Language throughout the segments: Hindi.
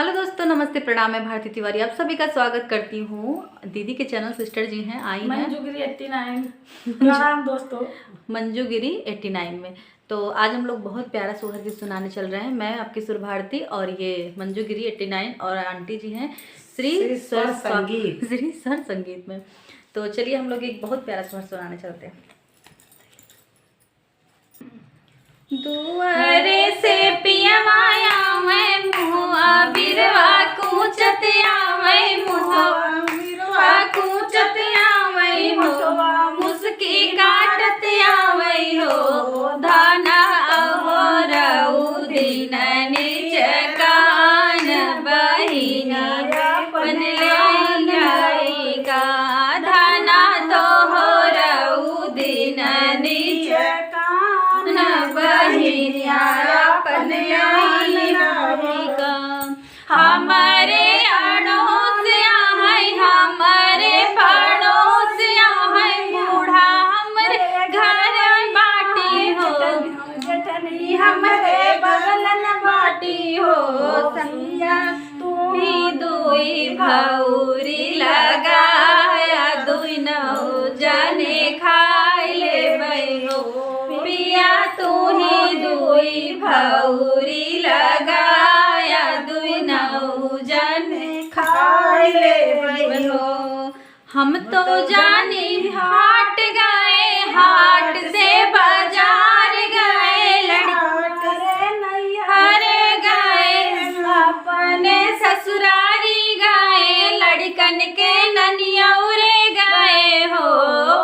हेलो दोस्तों, नमस्ते, प्रणाम। मैं भारती तिवारी आप सभी का स्वागत करती हूँ। दीदी के चैनल सिस्टर जी हैं आई हैं मंजूगिरी 89। प्रणाम दोस्तों। मंजूगिरी 89 में। तो आज हम लोग बहुत प्यारा सोहर गीत सुनाने चल रहे हैं। मैं आपकी सुर भारती और ये मंजूगिरी 89 और आंटी जी हैं श्री स्वर संगीत में। तो चलिए हम लोग एक बहुत प्यारा सोहर सुनाने चलते हैं। दुआरे से पियवाया मैं मुआ बिरवा कूचत आवै मुआ बिरवा कूचत आवै हो मुस्की काटत आवै हो धाना अहोरऊ दिन निच कान बहिना अपन ले का धाना तो होरऊ दिन निच हमारे अड़ोस है हमारे पड़ोस है बूढ़ा हमारे घर बाटी हो जटनी हमारे बगलन बाटी हो सैया तुम्ही दुई भौरी लगाया दुई नौ जाने खाई ले हो पिया तुही दुई भौरी लगाया दुई नौ जाने खाई ले हो। हम तो जानी हाट गए हाट से बाजार गए हरे गए अपने ससुरारी गए लड़कन के ननियौरे गए हो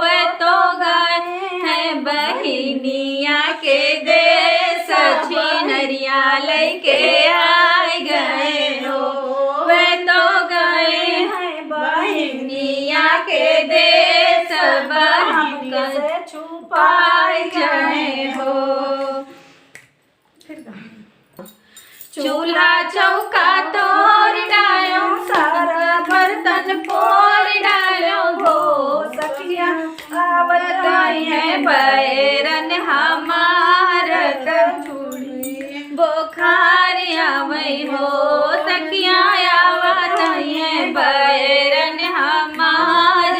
वे तो गए हैं बहिनिया के देश छिनरिया लेके आए गए हो वे तो गए हैं बहिनिया के देश बहिनिया से छुपाए गए हो। चूल्हा चौका तोड़ डालो सारा बर्तन फोड़ डालो हो सखिया आवत गई है बैरन हमार चूड़ी बुखार आवै हो सखिया आवत गई है बैरन हमार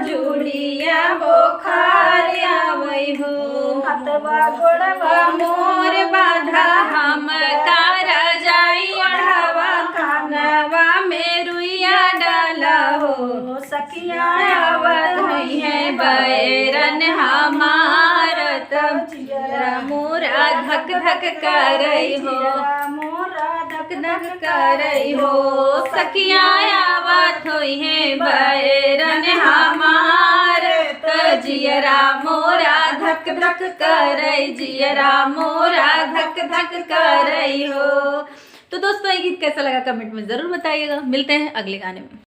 जुड़िया बुखार आवै हो हथवा गोड़वा मोर बाधा हम सखिया आवत नहीं है बैरन हमार तब जियरा मोरा धक धक करई हो मोरा धक धक करई हो सखिया आवत होई है बैरन हमार त जियरा मोरा धक धक करई जियरा मोरा धक धक करई हो। तो दोस्तों ये गीत कैसा लगा कमेंट में जरूर बताइएगा। मिलते हैं अगले गाने में।